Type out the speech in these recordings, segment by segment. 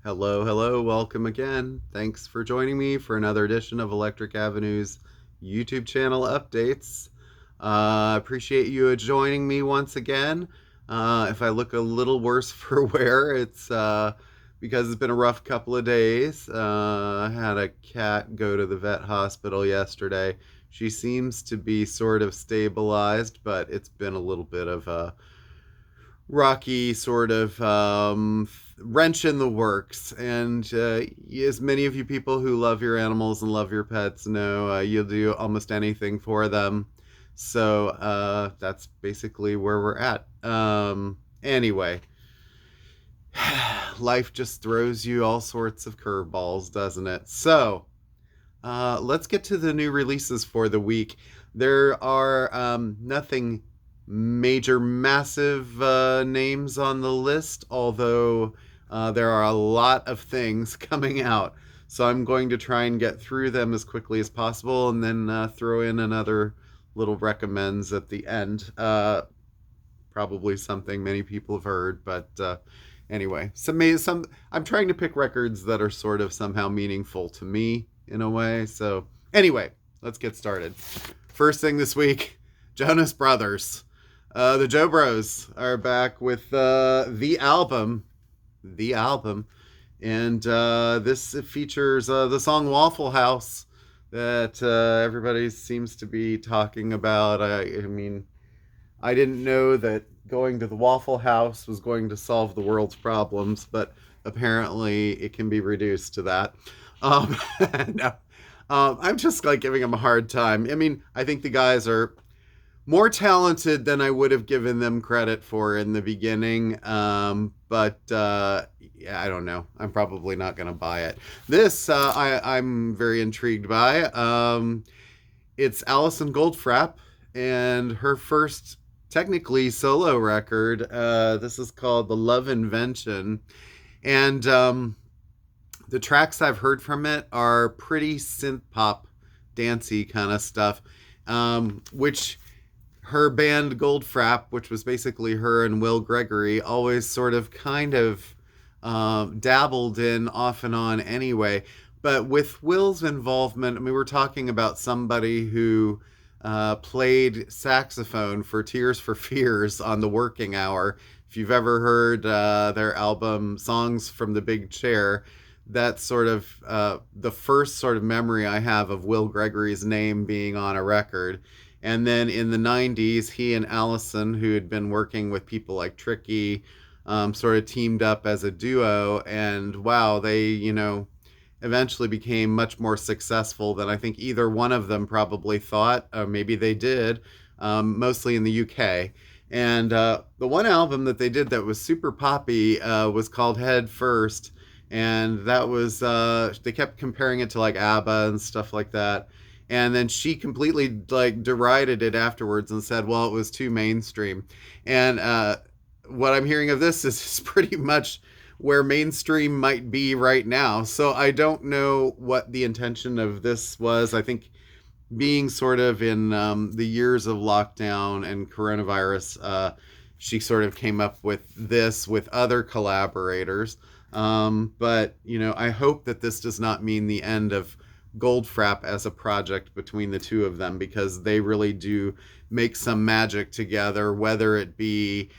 Hello, hello, welcome again. Thanks for joining me for another edition of Electric Avenue's YouTube channel updates. Appreciate you joining me once again. If I look a little worse for wear, it's because it's been a rough couple of days. I had a cat go to the vet hospital yesterday. She seems to be sort of stabilized, but it's been a little bit of a rocky sort of wrench in the works. And as many of you people who love your animals and love your pets know, you'll do almost anything for them. So that's basically where we're at. Anyway, life just throws you all sorts of curveballs, doesn't it? So let's get to the new releases for the week. There are nothing major, massive names on the list, although there are a lot of things coming out. So I'm going to try and get through them as quickly as possible and then throw in another little recommends at the end. Probably something many people have heard, but anyway, some I'm trying to pick records that are sort of somehow meaningful to me in a way. So anyway, let's get started. First thing this week, Jonas Brothers. The Joe Bros are back with the album, and this features the song Waffle House that everybody seems to be talking about. I mean, I didn't know that going to the Waffle House was going to solve the world's problems, but apparently it can be reduced to that. Um, no, I'm just like giving them a hard time. I mean, I think the guys are more talented than I would have given them credit for in the beginning. But yeah, I don't know. I'm probably not going to buy it. This I'm very intrigued by. It's Alison Goldfrapp and her first technically solo record. This is called The Love Invention. And the tracks I've heard from it are pretty synth pop, dancey kind of stuff, which her band Goldfrapp, which was basically her and Will Gregory, always sort of kind of dabbled in off and on anyway. But with Will's involvement, I mean, we're talking about somebody who played saxophone for Tears for Fears on The Working Hour. If you've ever heard their album Songs from the Big Chair, that's sort of the first sort of memory I have of Will Gregory's name being on a record. And then in the 90s, he and Allison, who had been working with people like Tricky, sort of teamed up as a duo. And wow, they, eventually became much more successful than I think either one of them probably thought. Maybe they did, mostly in the UK. And the one album that they did that was super poppy was called Head First. And that was, they kept comparing it to like ABBA and stuff like that. And then she completely like derided it afterwards and said, well, it was too mainstream. And what I'm hearing of this is pretty much where mainstream might be right now. So I don't know what the intention of this was. I think being sort of in the years of lockdown and coronavirus, she sort of came up with this with other collaborators. But, I hope that this does not mean the end of Goldfrapp as a project between the two of them, because they really do make some magic together, whether it be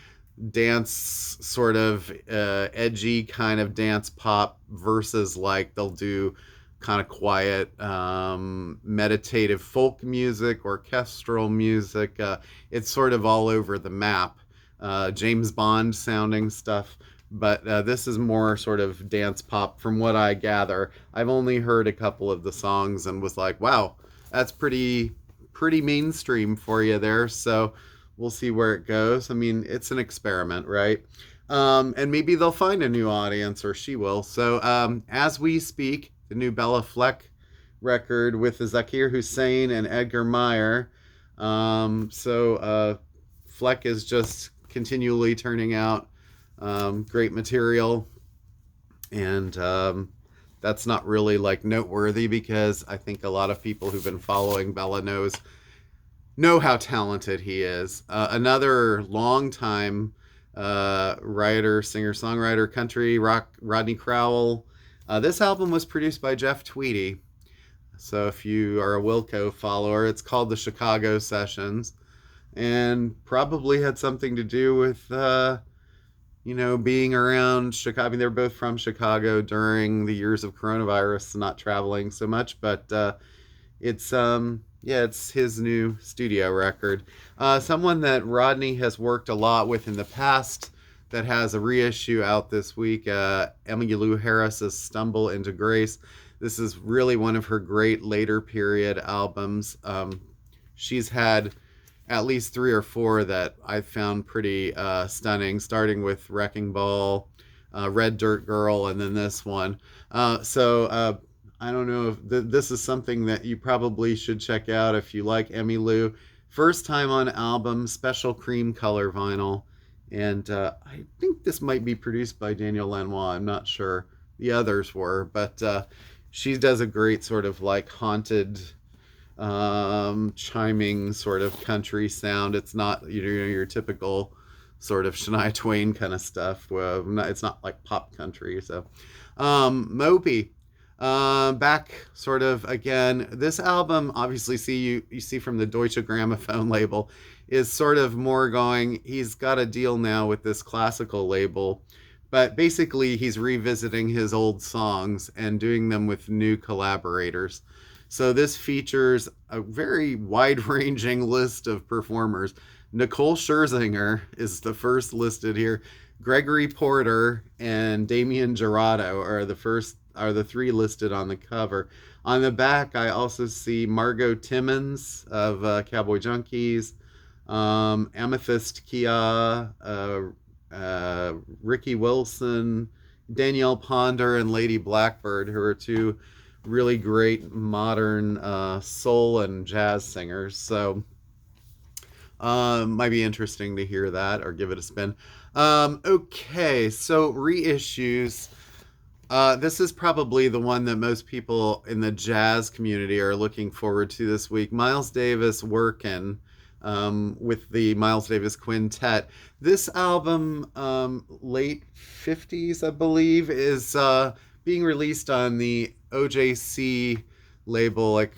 dance sort of edgy kind of dance pop versus like they'll do kind of quiet meditative folk music, orchestral music. It's sort of all over the map. James Bond sounding stuff, but this is more sort of dance pop from what I gather. I've only heard a couple of the songs and was like, wow, that's pretty mainstream for you there. So we'll see where it goes. I mean, it's an experiment, right? And maybe they'll find a new audience, or she will. So as we speak, the new Bella Fleck record with Zakir Hussain and Edgar Meyer. Fleck is just continually turning out great material, and that's not really like noteworthy because I think a lot of people who've been following Bella know how talented he is. Another long time writer, singer, songwriter, country rock Rodney Crowell. This album was produced by Jeff Tweedy. So if you are a Wilco follower, it's called the Chicago Sessions, and probably had something to do with being around Chicago. I mean, they're both from Chicago during the years of coronavirus, not traveling so much, but it's his new studio record. Someone that Rodney has worked a lot with in the past that has a reissue out this week, Emmylou Harris's Stumble into Grace. This is really one of her great later period albums. She's had at least 3 or 4 that I found pretty stunning, starting with Wrecking Ball, Red Dirt Girl, and then this one. So I don't know if this is something that you probably should check out if you like Emmylou. First time on album, special cream color vinyl. And I think this might be produced by Daniel Lanois. I'm not sure. The others were, but she does a great sort of like haunted, chiming sort of country sound. It's not your typical sort of Shania Twain kind of stuff. It's not like pop country. So Moby. Back sort of again, this album obviously you see from the Deutsche Grammophon label is sort of more going, he's got a deal now with this classical label, but basically he's revisiting his old songs and doing them with new collaborators. So this features a very wide-ranging list of performers. Nicole Scherzinger is the first listed here. Gregory Porter and Damien Jurado are the 3 listed on the cover. On the back, I also see Margot Timmons of Cowboy Junkies, Amethyst Kia, Ricky Wilson, Danielle Ponder, and Lady Blackbird, who are 2 really great modern soul and jazz singers. So might be interesting to hear that or give it a spin. Okay, so reissues. This is probably the one that most people in the jazz community are looking forward to this week. Miles Davis working with the Miles Davis Quintet. This album, late 50s, I believe, is being released on the OJC label. Like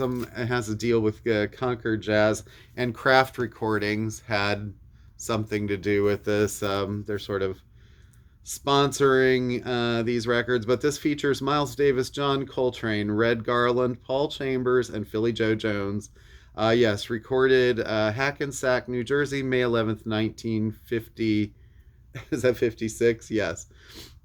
it has a deal with Concord Jazz, and Kraft Recordings had something to do with this. They're sort of sponsoring these records, but this features Miles Davis, John Coltrane, Red Garland, Paul Chambers, and Philly Joe Jones. Yes, recorded Hackensack, New Jersey, May 11th, 1950. Is that 56? Yes.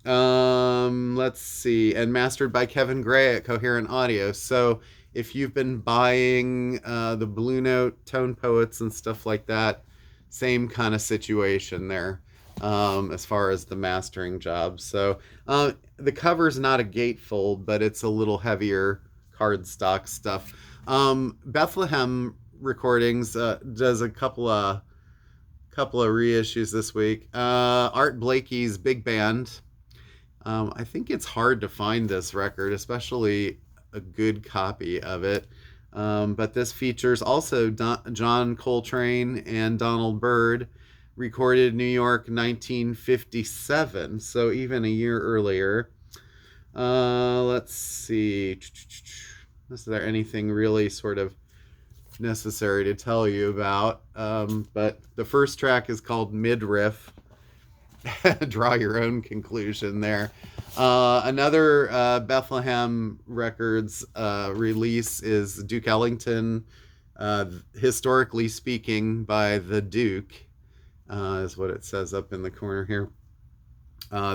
Let's see. And mastered by Kevin Gray at Coherent Audio. So if you've been buying the Blue Note Tone Poets and stuff like that, same kind of situation there. As far as the mastering job. So the cover's not a gatefold, but it's a little heavier cardstock stuff. Bethlehem Recordings does a couple of reissues this week. Art Blakey's Big Band. I think it's hard to find this record, especially a good copy of it. But this features also John Coltrane and Donald Byrd. Recorded New York 1957, so even a year earlier. Let's see. Is there anything really sort of necessary to tell you about? But the first track is called Midriff. Draw your own conclusion there. Another Bethlehem Records release is Duke Ellington, Historically Speaking by the Duke. Is what it says up in the corner here.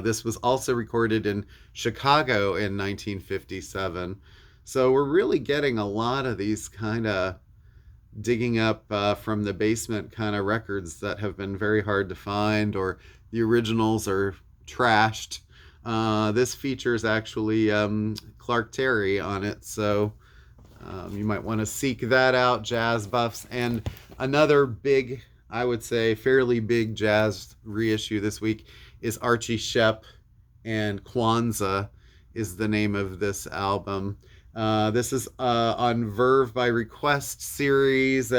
This was also recorded in Chicago in 1957. So we're really getting a lot of these kind of digging up from the basement kind of records that have been very hard to find, or the originals are trashed. This features actually Clark Terry on it, so you might want to seek that out, jazz buffs. And another big, I would say fairly big jazz reissue this week is Archie Shepp, and Kwanzaa is the name of this album. This is on Verve by Request series,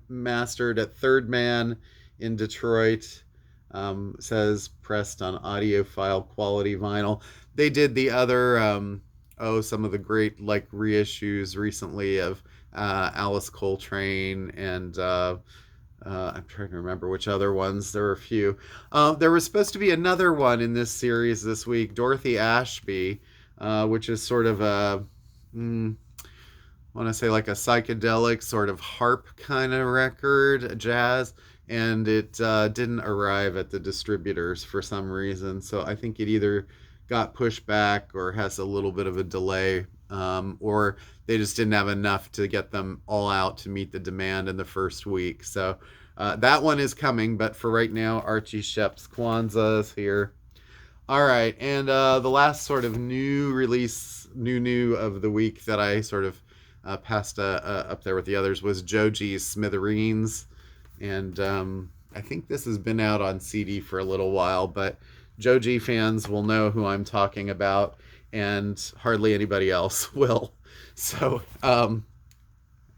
mastered at Third Man in Detroit. Says pressed on audiophile quality vinyl. They did the other, some of the great like reissues recently of Alice Coltrane and I'm trying to remember which other ones. There were a few. There was supposed to be another one in this series this week, Dorothy Ashby, which is sort of a, I want to say like a psychedelic sort of harp kind of record, jazz, and it didn't arrive at the distributors for some reason. So I think it either got pushed back or has a little bit of a delay, or they just didn't have enough to get them all out to meet the demand in the first week. So that one is coming, but for right now, Archie Shepp's Kwanzaa is here. All right, and the last sort of new release, new of the week that I sort of passed up there with the others was Joji's Smithereens, and I think this has been out on CD for a little while, but Joji fans will know who I'm talking about, and hardly anybody else will. So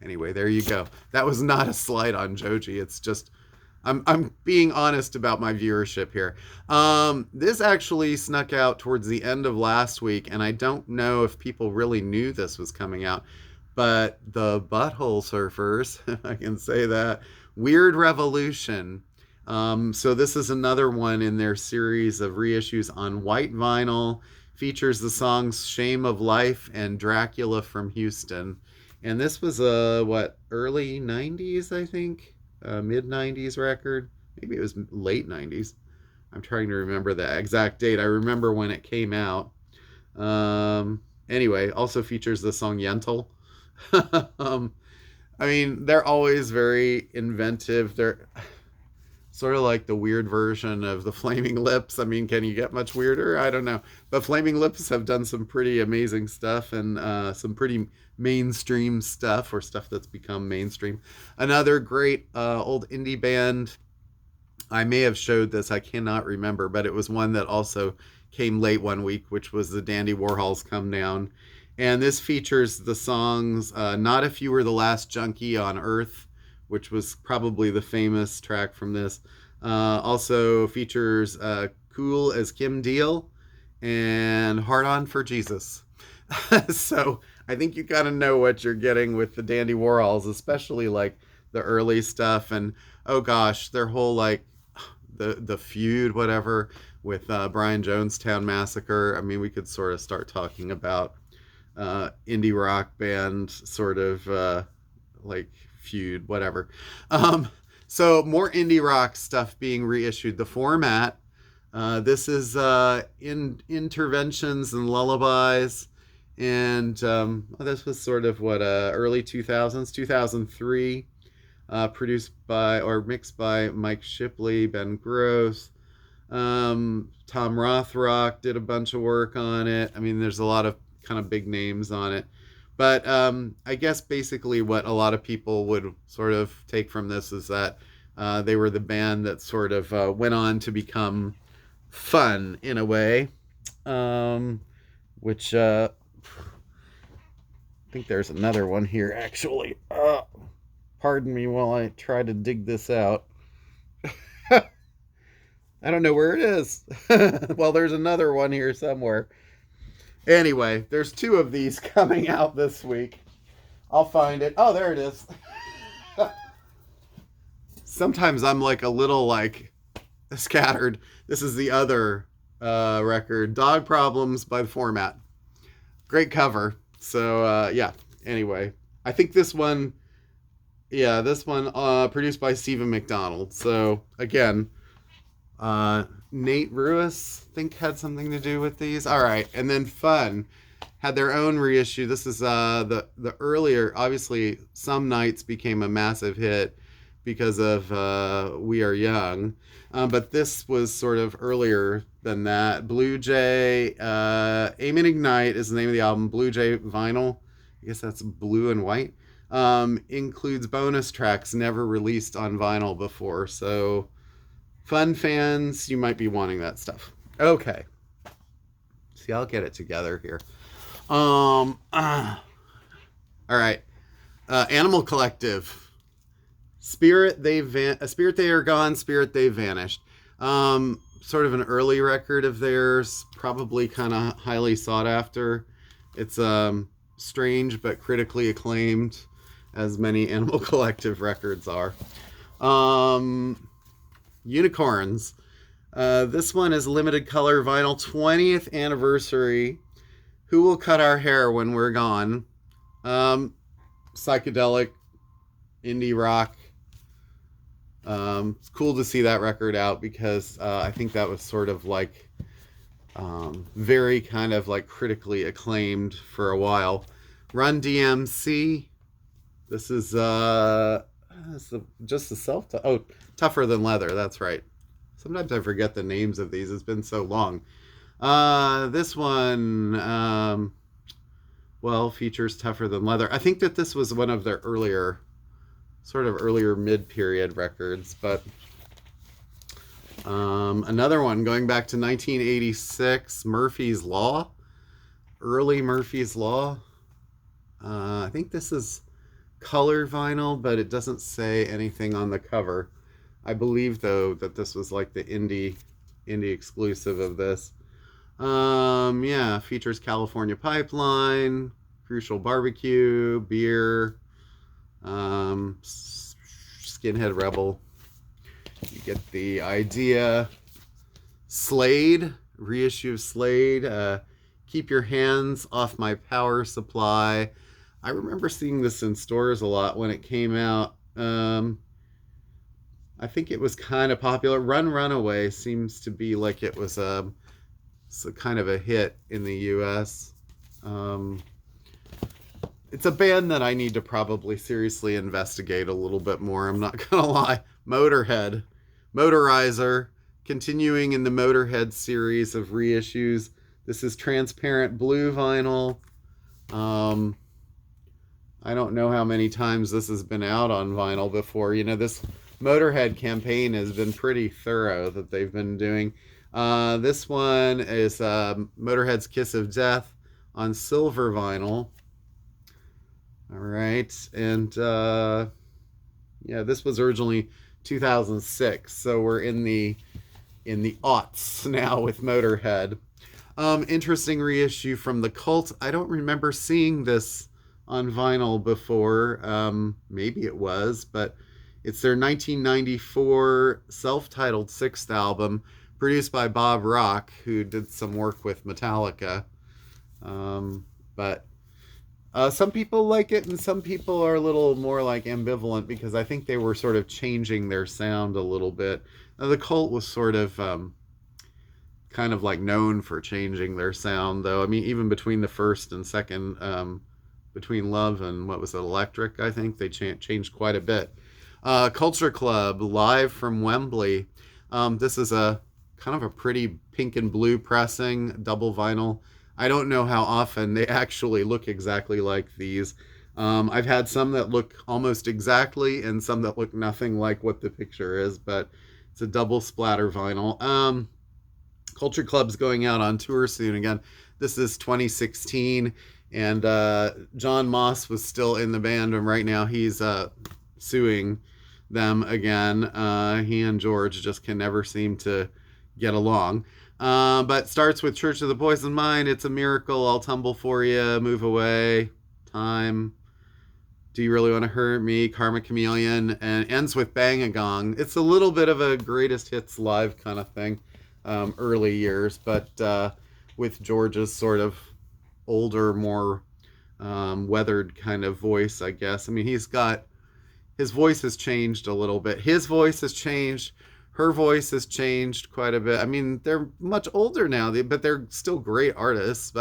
anyway, there you go. That was not a slight on Joji. It's just I'm being honest about my viewership here. This actually snuck out towards the end of last week, and I don't know if people really knew this was coming out, but the Butthole Surfers, I can say that, Weird Revolution. So this is another one in their series of reissues on white vinyl. Features the songs Shame of Life and Dracula from Houston. And this was early 90s, I think? Mid 90s record. Maybe it was late 90s. I'm trying to remember the exact date. I remember when it came out. Anyway, also features the song Yentl. I mean, they're always very inventive. They're sort of like the weird version of the Flaming Lips. I mean, can you get much weirder? I don't know. But Flaming Lips have done some pretty amazing stuff and some pretty mainstream stuff, or stuff that's become mainstream. Another great old indie band. I may have showed this, I cannot remember, but it was one that also came late one week, which was the Dandy Warhols Come Down. And this features the songs Not If You Were the Last Junkie on Earth, which was probably the famous track from this. Also features Cool as Kim Deal and Hard On for Jesus. So I think you kind of know what you're getting with the Dandy Warhols, especially like the early stuff. And oh gosh, their whole like the feud, whatever, with Brian Jonestown Massacre. I mean, we could sort of start talking about indie rock band sort of like feud, whatever. So more indie rock stuff being reissued. The format, this is interventions and lullabies, and this was sort of early 2000s, 2003, produced by or mixed by Mike Shipley, Ben Gross. Tom Rothrock did a bunch of work on it. I mean, there's a lot of kind of big names on it. But I guess basically what a lot of people would sort of take from this is that they were the band that sort of went on to become fun in a way, which I think there's another one here actually. Pardon me while I try to dig this out. I don't know where it is. Well, there's another one here somewhere. Anyway, there's two of these coming out this week. I'll find it. Oh, there it is. Sometimes I'm like a little like scattered. This is the other record, Dog Problems by The Format. Great cover. So yeah, anyway, I think this one produced by Stephen McDonald. So again, Nate Ruiz, I think, had something to do with these. All right, and then Fun had their own reissue. This is the earlier. Obviously, Some Nights became a massive hit because of We Are Young, but this was sort of earlier than that. Blue Jay, Aim and Ignite is the name of the album. Blue Jay vinyl. I guess that's blue and white. Includes bonus tracks never released on vinyl before. So Fun fans, you might be wanting that stuff. Okay. See, I'll get it together here. All right. Animal Collective. Spirit They Are Gone, Spirit They Vanished. Sort of an early record of theirs, probably kind of highly sought after. It's strange but critically acclaimed, as many Animal Collective records are. Unicorns. This one is limited color vinyl, 20th anniversary. Who Will Cut Our Hair When We're Gone? Psychedelic, indie rock. It's cool to see that record out because I think that was sort of like very kind of like critically acclaimed for a while. Run DMC. This is just the self. Tougher Than Leather. That's right. Sometimes I forget the names of these. It's been so long. This one, features Tougher Than Leather. I think that this was one of their earlier mid-period records, but another one going back to 1986, Murphy's Law, early Murphy's Law. I think this is color vinyl, but it doesn't say anything on the cover. I believe though that this was like the indie exclusive of this. Features California Pipeline, Crucial Barbecue, Beer, Skinhead Rebel. You get the idea. Slade, reissue of Slade, Keep Your Hands Off My Power Supply. I remember seeing this in stores a lot when it came out. I think it was kind of popular. Runaway seems to be like it was kind of a hit in the US. It's a band that I need to probably seriously investigate a little bit more. I'm not gonna lie. Motorhead, Motorizer, continuing in the Motorhead series of reissues. This is transparent blue vinyl. I don't know how many times this has been out on vinyl before. You know, this Motorhead campaign has been pretty thorough that they've been doing. This one is Motorhead's Kiss of Death on silver vinyl. All right, and this was originally 2006, so we're in the aughts now with Motorhead. Interesting reissue from The Cult. I don't remember seeing this on vinyl before. Maybe it was, but it's their 1994 self-titled sixth album, produced by Bob Rock, who did some work with Metallica. But some people like it, and some people are a little more like ambivalent because I think they were sort of changing their sound a little bit. Now, The Cult was sort of kind of like known for changing their sound, though. I mean, even between the first and second, between Love and what was it, Electric, I think they changed quite a bit. Culture Club, live from Wembley. This is a kind of a pretty pink and blue pressing, double vinyl. I don't know how often they actually look exactly like these. I've had some that look almost exactly and some that look nothing like what the picture is, but it's a double splatter vinyl. Culture Club's going out on tour soon again. This is 2016, and John Moss was still in the band, and right now he's suing them again. He and George just can never seem to get along. But starts with Church of the Poisoned Mind, It's a Miracle, I'll Tumble for You, Move Away, Time, Do You Really Want to Hurt Me, Karma Chameleon, and ends with Bang a Gong. It's a little bit of a greatest hits live kind of thing, early years, but with George's sort of older, more weathered kind of voice, I guess. I mean, his voice has changed a little bit. His voice has changed. Her voice has changed quite a bit. I mean, they're much older now, but they're still great artists.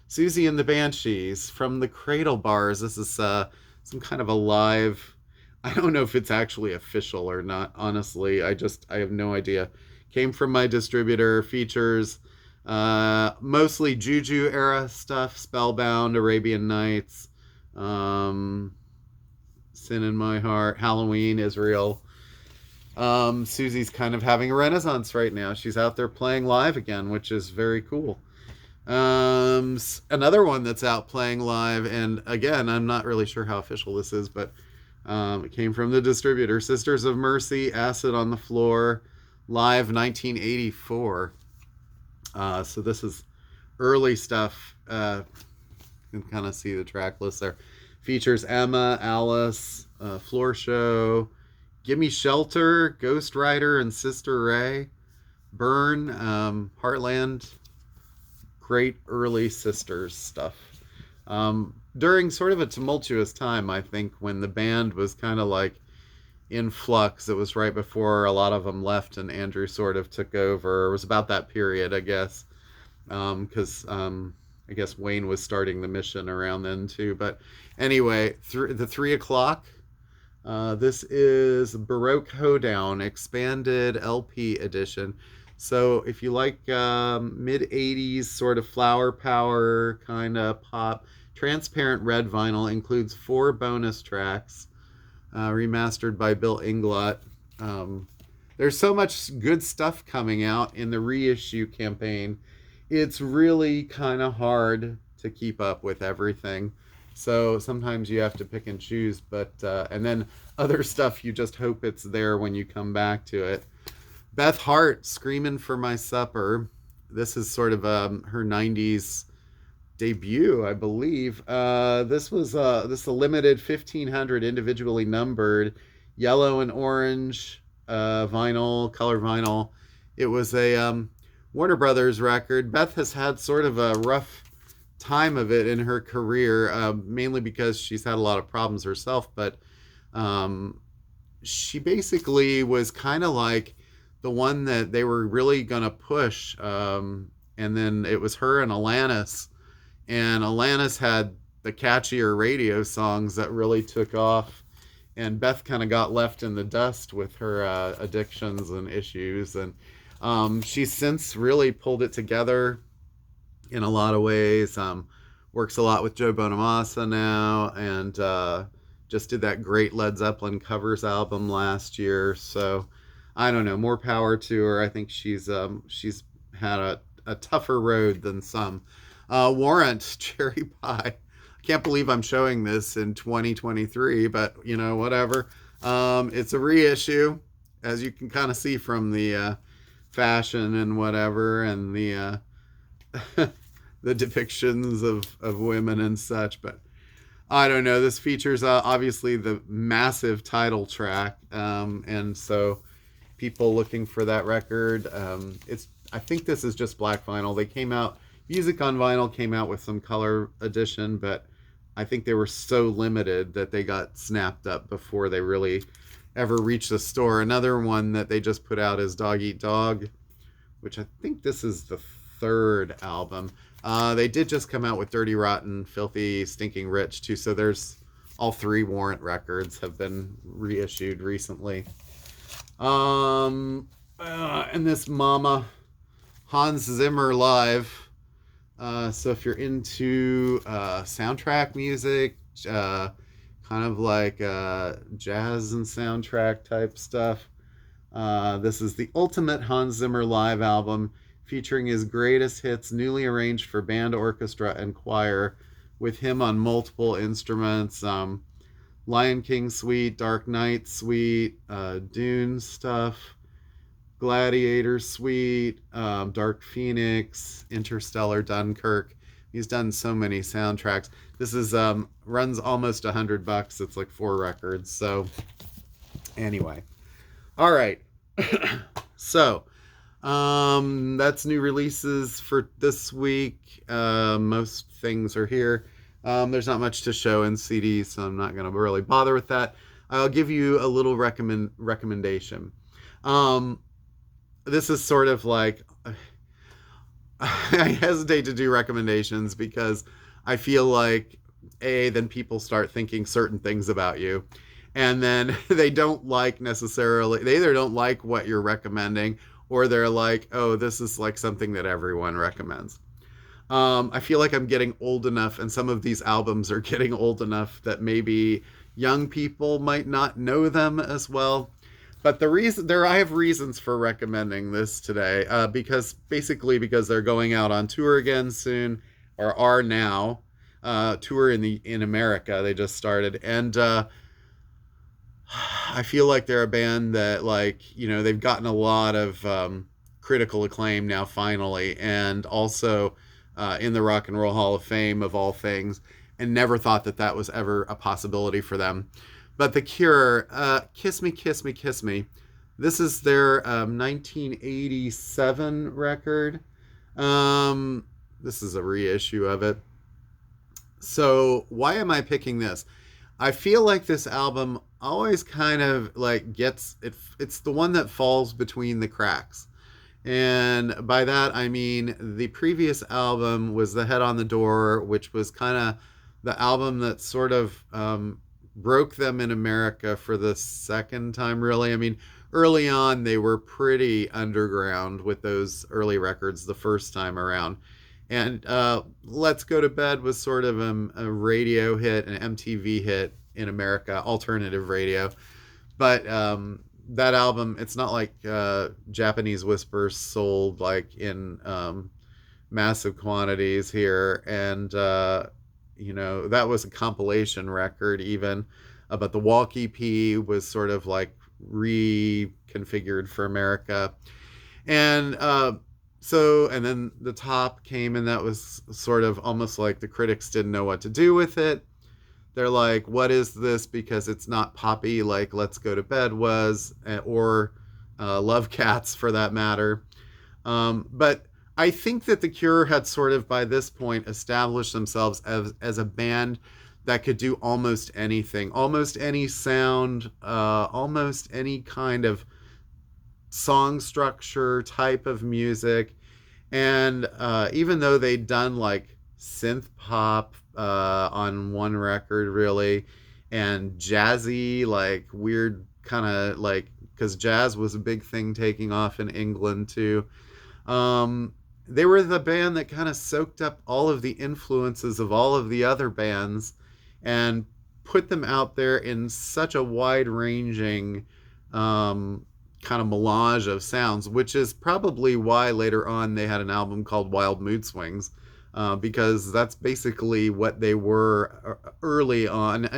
Susie and the Banshees, From the Cradle Bars. This is some kind of a live, I don't know if it's actually official or not, honestly. I have no idea. Came from my distributor, features mostly Juju era stuff, Spellbound, Arabian Nights, Sin in My Heart, Halloween, Israel. Susie's kind of having a renaissance right now. She's out there playing live again, which is very cool. Another one that's out playing live, and again, I'm not really sure how official this is, but it came from the distributor, Sisters of Mercy, Acid on the Floor, live 1984. So this is early stuff. You can kind of see the track list there. Features Emma, Alice, Floor Show, Gimme Shelter, Ghost Rider and Sister Ray, Burn, Heartland. Great early Sisters stuff. During sort of a tumultuous time, I think, when the band was kind of like in flux. It was right before a lot of them left and Andrew sort of took over. It was about that period, I guess, because I guess Wayne was starting the mission around then too. But anyway, the 3 o'clock. This is Baroque Hoedown expanded LP edition. So if you like mid 80s sort of flower power kind of pop, transparent red vinyl includes 4 bonus tracks, remastered by Bill Inglot. There's so much good stuff coming out in the reissue campaign. It's really kind of hard to keep up with everything. So sometimes you have to pick and choose, but and then other stuff you just hope it's there when you come back to it. Beth Hart, Screaming for My Supper. This is sort of her 90s debut, I believe. This was this a limited 1,500 individually numbered yellow and orange vinyl, color vinyl. It was a Warner Brothers record. Beth has had sort of a rough time of it in her career, mainly because she's had a lot of problems herself, but she basically was kind of like the one that they were really going to push, and then it was her and Alanis, and Alanis had the catchier radio songs that really took off, and Beth kind of got left in the dust with her addictions and issues, and she's since really pulled it together in a lot of ways. Works a lot with Joe Bonamassa now, and just did that great Led Zeppelin covers album last year. So I don't know, more power to her. I think she's had a tougher road than some. Warrant, Cherry Pie. I can't believe I'm showing this in 2023, but you know, whatever. It's a reissue, as you can kind of see from the fashion and whatever, and the the depictions of women and such. But I don't know, this features obviously the massive title track, and so people looking for that record, I think this is just black vinyl. They came out, Music on Vinyl came out with some color edition, but I think they were so limited that they got snapped up before they really ever reached the store. Another one that they just put out is Dog Eat Dog, which I think this is the 3rd album. They did just come out with Dirty Rotten, Filthy, Stinking Rich too, so there's all 3 Warrant records have been reissued recently. And this Mama, Hans Zimmer live. So if you're into soundtrack music, kind of like jazz and soundtrack type stuff, this is the ultimate Hans Zimmer live album, featuring his greatest hits, newly arranged for band, orchestra, and choir, with him on multiple instruments. Lion King Suite, Dark Knight Suite, Dune stuff, Gladiator Suite, Dark Phoenix, Interstellar, Dunkirk. He's done so many soundtracks. This is runs almost $100. It's like 4 records. So anyway, all right. So that's new releases for this week. Most things are here. There's not much to show in CDs, so I'm not going to really bother with that. I'll give you a little recommendation. This is sort of like, I hesitate to do recommendations because I feel like, then people start thinking certain things about you, and then they don't like necessarily, they either don't like what you're recommending, or they're like, oh, this is like something that everyone recommends. I feel like I'm getting old enough, and some of these albums are getting old enough that maybe young people might not know them as well. But I have reasons for recommending this today, because they're going out on tour again soon, or are now, tour in America. They just started, and I feel like they're a band that, like, they've gotten a lot of critical acclaim now, finally, and also in the Rock and Roll Hall of Fame, of all things, and never thought that that was ever a possibility for them. But The Cure, Kiss Me, Kiss Me, Kiss Me. This is their 1987 record. This is a reissue of it. So, why am I picking this? I feel like this album always kind of like gets it. It's the one that falls between the cracks. And by that, I mean the previous album was The Head on the Door, which was kind of the album that sort of broke them in America for the second time, really. I mean, early on, they were pretty underground with those early records the first time around. And Let's Go to Bed was sort of a radio hit, an MTV hit in America, alternative radio. But that album, it's not like Japanese Whispers sold like in massive quantities here. And, that was a compilation record even. But the Walk EP was sort of like reconfigured for America. And and then The Top came, and that was sort of almost like the critics didn't know what to do with it. They're like, what is this? Because it's not poppy like Let's Go to Bed was, or Love Cats for that matter. But I think that The Cure had sort of by this point established themselves as a band that could do almost anything, almost any sound, almost any kind of song structure, type of music. And even though they'd done like synth pop on one record, really, and jazzy, like weird kind of like, because jazz was a big thing taking off in England too. They were the band that kind of soaked up all of the influences of all of the other bands and put them out there in such a wide ranging kind of melange of sounds, which is probably why later on they had an album called Wild Mood Swings, because that's basically what they were early on.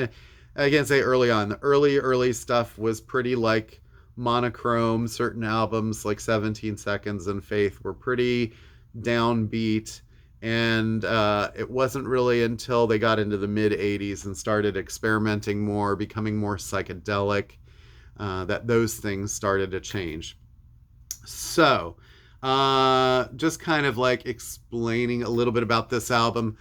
I can't say early on. The early stuff was pretty like monochrome. Certain albums like 17 Seconds and Faith were pretty downbeat. And it wasn't really until they got into the mid 80s and started experimenting more, becoming more psychedelic, that those things started to change. So, just kind of like explaining a little bit about this album.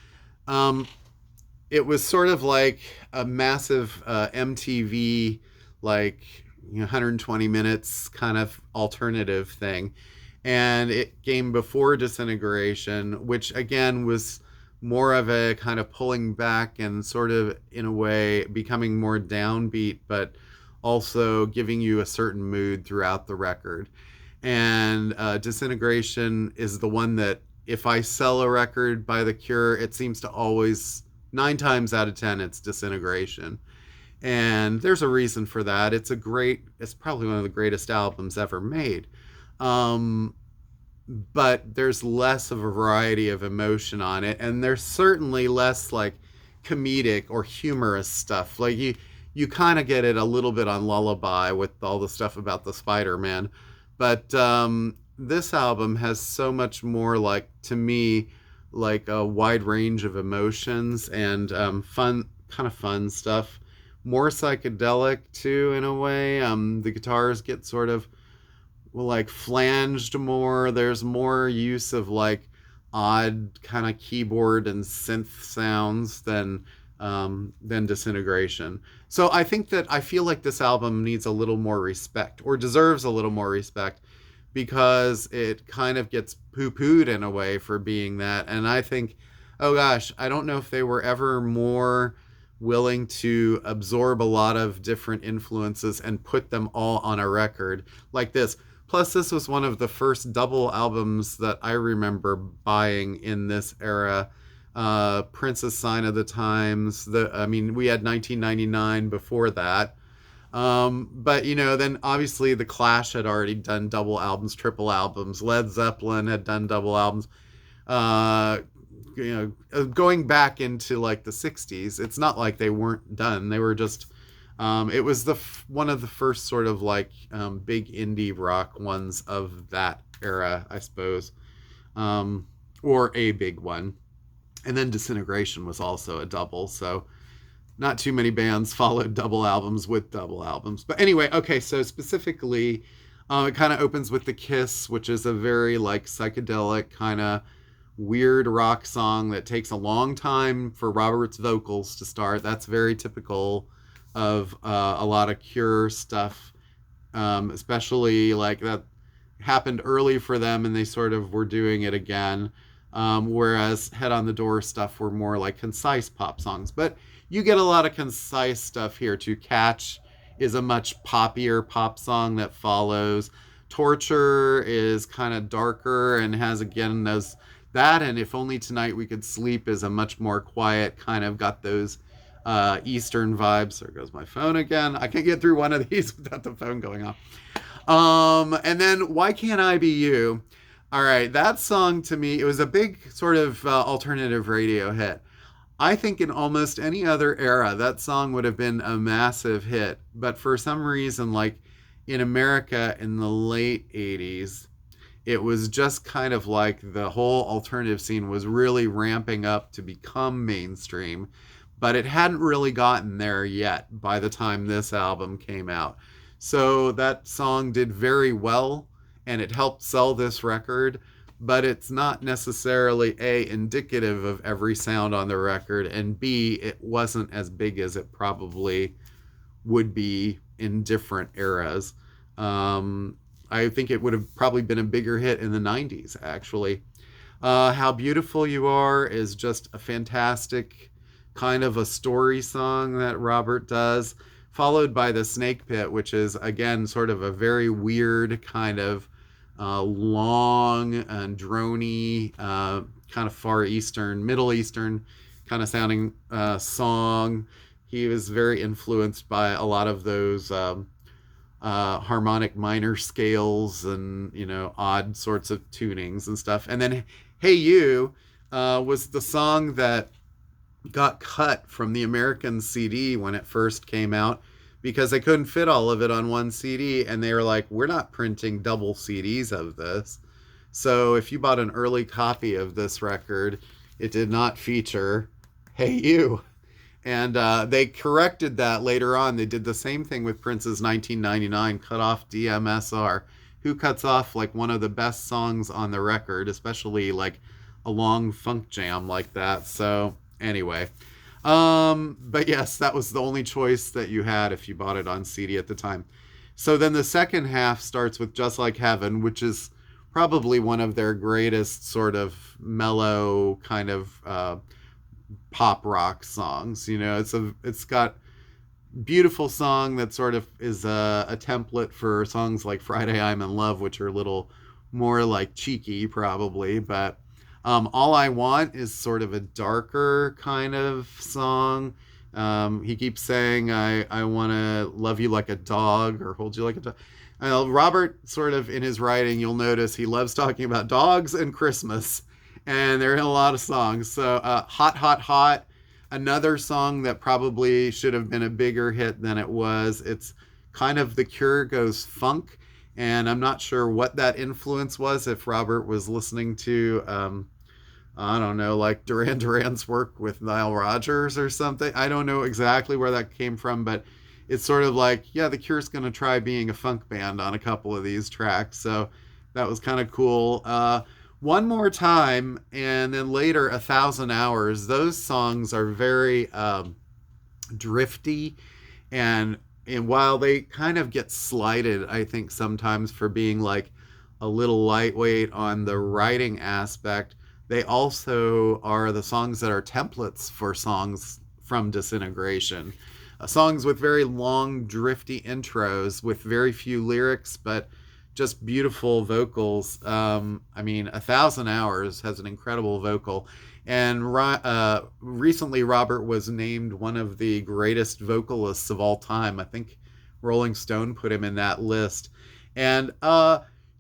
It was sort of like a massive MTV, like 120 minutes kind of alternative thing. And it came before Disintegration, which again was more of a kind of pulling back and sort of, in a way, becoming more downbeat, but also giving you a certain mood throughout the record. And Disintegration is the one that, if I sell a record by The Cure, it seems to always, 9 times out of 10, it's Disintegration. And there's a reason for that. It's probably one of the greatest albums ever made. But there's less of a variety of emotion on it, and there's certainly less like comedic or humorous stuff. Like you kind of get it a little bit on Lullaby with all the stuff about the Spider-Man, but this album has so much more, like, to me, like a wide range of emotions and fun stuff. More psychedelic too, in a way. The guitars get sort of like flanged more. There's more use of like odd kind of keyboard and synth sounds than Disintegration. So I feel like this album needs a little more respect, or deserves a little more respect, because it kind of gets poo-pooed in a way for being that. And I think, oh gosh, I don't know if they were ever more willing to absorb a lot of different influences and put them all on a record like this. Plus, this was one of the first double albums that I remember buying in this era. Prince's Sign of the Times. We had 1999 before that. But, then obviously The Clash had already done double albums, triple albums. Led Zeppelin had done double albums. Going back into like the 60s, it's not like they weren't done. They were just It was one of the first sort of like big indie rock ones of that era, I suppose, um, or a big one. And then Disintegration was also a double, so not too many bands followed double albums with double albums. But anyway, okay, so specifically, it kind of opens with The Kiss, which is a very like psychedelic kind of weird rock song that takes a long time for Robert's vocals to start. That's very typical of a lot of Cure stuff, especially like that happened early for them and they sort of were doing it again. Whereas Head on the Door stuff were more like concise pop songs. But you get a lot of concise stuff here too. Catch is a much poppier pop song that follows. Torture is kind of darker and has again those that and If Only Tonight We Could Sleep is a much more quiet kind of got those Eastern vibes. There goes my phone again. I can't get through one of these without the phone going off. And then Why Can't I Be You? All right, that song to me, it was a big sort of alternative radio hit. I think in almost any other era, that song would have been a massive hit. But for some reason, like in America in the late 80s, it was just kind of like the whole alternative scene was really ramping up to become mainstream. But it hadn't really gotten there yet by the time this album came out. So that song did very well and it helped sell this record, but it's not necessarily A, indicative of every sound on the record, and B, it wasn't as big as it probably would be in different eras. I think it would have probably been a bigger hit in the 90s, actually. How Beautiful You Are is just a fantastic kind of a story song that Robert does, followed by The Snake Pit, which is, again, sort of a very weird kind of long and drony, kind of Far Eastern, Middle Eastern kind of sounding song. He was very influenced by a lot of those harmonic minor scales and, you know, odd sorts of tunings and stuff. And then Hey You was the song that got cut from the American CD when it first came out because they couldn't fit all of it on one CD, and they were like, we're not printing double CDs of this. So if you bought an early copy of this record, it did not feature Hey You. And they corrected that later on. They did the same thing with Prince's 1999 cut off DMSR. Who cuts off like one of the best songs on the record, especially like a long funk jam like that. So anyway, but yes, that was the only choice that you had if you bought it on CD at the time. So then the second half starts with Just Like Heaven, which is probably one of their greatest sort of mellow kind of pop rock songs. You know, it's got beautiful song that sort of is a template for songs like Friday I'm in Love, which are a little more like cheeky probably, but All I Want is sort of a darker kind of song. He keeps saying, I want to love you like a dog or hold you like a dog. Robert sort of in his writing, you'll notice he loves talking about dogs and Christmas, and they're in a lot of songs. So Hot, Hot, Hot, another song that probably should have been a bigger hit than it was. It's kind of The Cure goes funk, and I'm not sure what that influence was, if Robert was listening to, I don't know, like Duran Duran's work with Nile Rodgers or something. I don't know exactly where that came from, but it's sort of like, yeah, The Cure's going to try being a funk band on a couple of these tracks. So that was kind of cool. One More Time, and then later 1,000 Hours. Those songs are very drifty, and while they kind of get slighted, I think sometimes for being like a little lightweight on the writing aspect, they also are the songs that are templates for songs from Disintegration. Songs with very long, drifty intros with very few lyrics, but just beautiful vocals. I mean, 1,000 Hours has an incredible vocal. And recently, Robert was named one of the greatest vocalists of all time. I think Rolling Stone put him in that list. And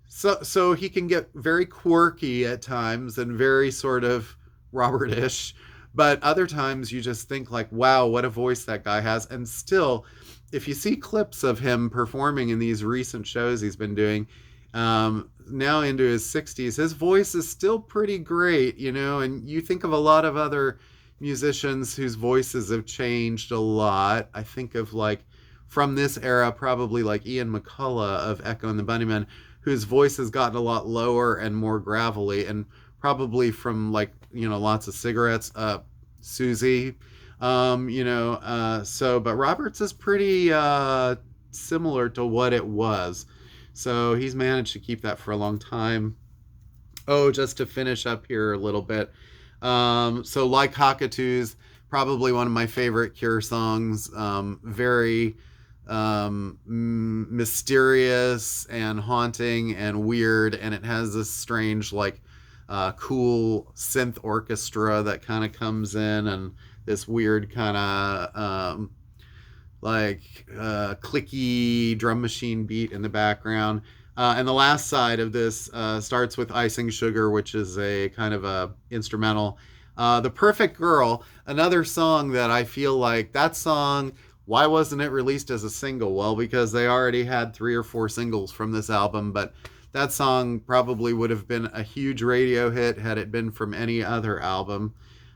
so he can get very quirky at times and very sort of Robert-ish. But other times you just think like, wow, what a voice that guy has. And still, if you see clips of him performing in these recent shows he's been doing, now into his 60s, his voice is still pretty great, you know. And you think of a lot of other musicians whose voices have changed a lot. I think of like from this era, probably like Ian McCullough of Echo and the Bunnymen, whose voice has gotten a lot lower and more gravelly, and probably from like, you know, lots of cigarettes. Susie, but Roberts is pretty similar to what it was. So he's managed to keep that for a long time. Oh, just to finish up here a little bit. So like Cockatoos, probably one of my favorite Cure songs. Very mysterious and haunting and weird, and it has this strange like cool synth orchestra that kind of comes in, and this weird kind of clicky drum machine beat in the background. And the last side of this starts with Icing Sugar, which is a kind of a instrumental. The Perfect Girl, another song that I feel like that song, why wasn't it released as a single? Well, because they already had 3 or 4 singles from this album, but that song probably would have been a huge radio hit had it been from any other album.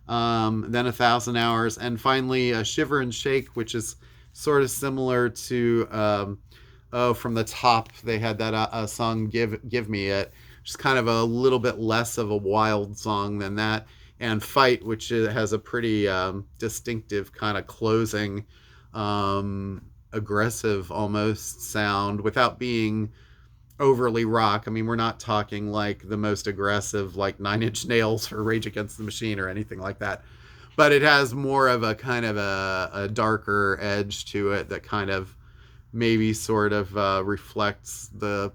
Then 1,000 Hours, and finally Shiver and Shake, which is sort of similar to from the Top. They had that song Give Me It, which is kind of a little bit less of a wild song than that, and Fight, which has a pretty distinctive kind of closing, aggressive almost sound without being overly rock. I mean, we're not talking like the most aggressive like Nine Inch Nails or Rage Against the Machine or anything like that, but it has more of a kind of a darker edge to it that kind of maybe sort of reflects the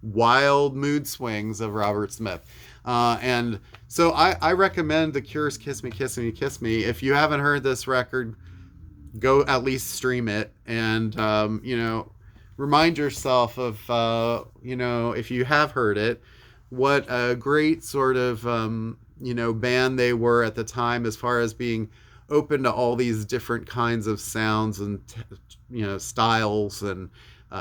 wild mood swings of Robert Smith. And so I recommend The Cure's Kiss Me, Kiss Me, Kiss Me. If you haven't heard this record, go at least stream it, and remind yourself of if you have heard it, what a great sort of band they were at the time, as far as being open to all these different kinds of sounds and styles and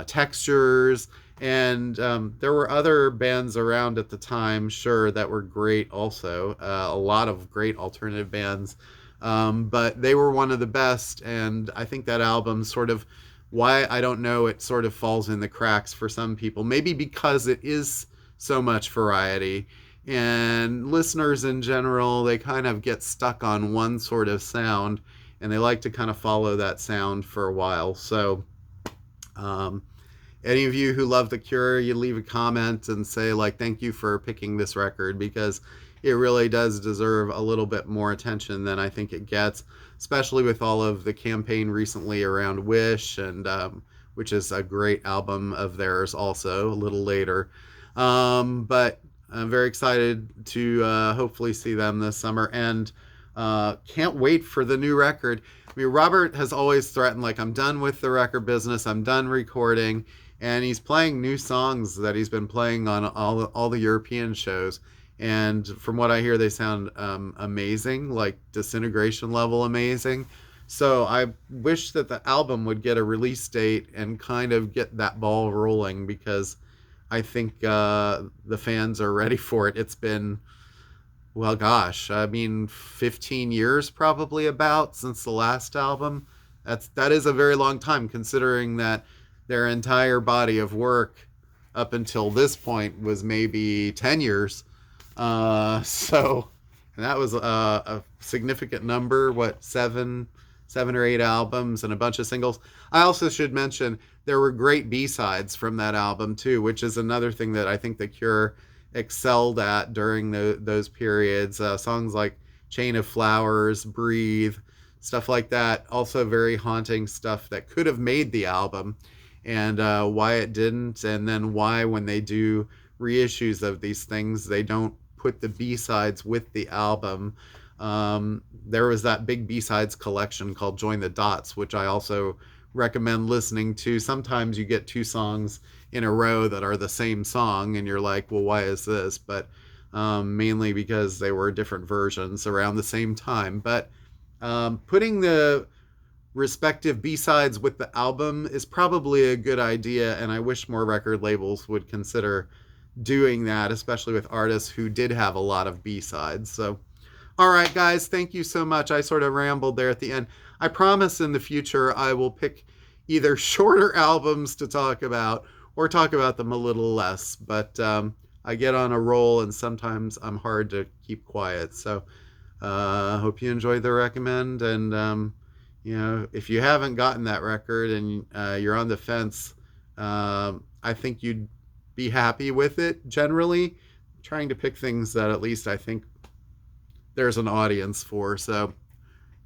textures. And there were other bands around at the time, sure, that were great also. A lot of great alternative bands. But they were one of the best. And I think that album sort of, why, I don't know, it sort of falls in the cracks for some people. Maybe because it is so much variety. And listeners in general, they kind of get stuck on one sort of sound, and they like to kind of follow that sound for a while. So any of you who love The Cure, you leave a comment and say, like, thank you for picking this record, because it really does deserve a little bit more attention than I think it gets, especially with all of the campaign recently around Wish, and which is a great album of theirs also, a little later. But I'm very excited to hopefully see them this summer, and can't wait for the new record. I mean, Robert has always threatened, like, I'm done with the record business, I'm done recording, and he's playing new songs that he's been playing on all the European shows. And from what I hear, they sound amazing, like Disintegration level amazing. So I wish that the album would get a release date and kind of get that ball rolling, because I think the fans are ready for it. It's been, well, gosh, I mean, 15 years probably about since the last album. That is a very long time, considering that their entire body of work up until this point was maybe 10 years. And that was a significant number, seven or 8 albums and a bunch of singles. I also should mention there were great B-sides from that album too, which is another thing that I think The Cure excelled at during those periods. Songs like Chain of Flowers, Breathe, stuff like that. Also very haunting stuff that could have made the album, and why it didn't, and then why, when they do reissues of these things, they don't put the B-sides with the album. There was that big B-sides collection called Join the Dots, which I also recommend listening to. Sometimes you get 2 songs in a row that are the same song, and you're like, well, why is this? But mainly because they were different versions around the same time. But putting the respective B-sides with the album is probably a good idea, and I wish more record labels would consider doing that, especially with artists who did have a lot of B-sides. So, all right, guys, thank you so much. I sort of rambled there at the end. I promise in the future I will pick either shorter albums to talk about or talk about them a little less, but I get on a roll and sometimes I'm hard to keep quiet. So, I hope you enjoyed the recommend. And, if you haven't gotten that record and you're on the fence, I think you'd be happy with it generally. Trying to pick things that at least I think there's an audience for. So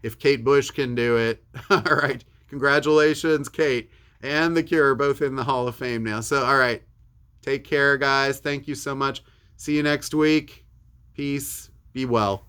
if Kate Bush can do it, all right, congratulations, Kate and The Cure, both in the Hall of Fame now. So, all right, take care, guys. Thank you so much. See you next week. Peace. Be well.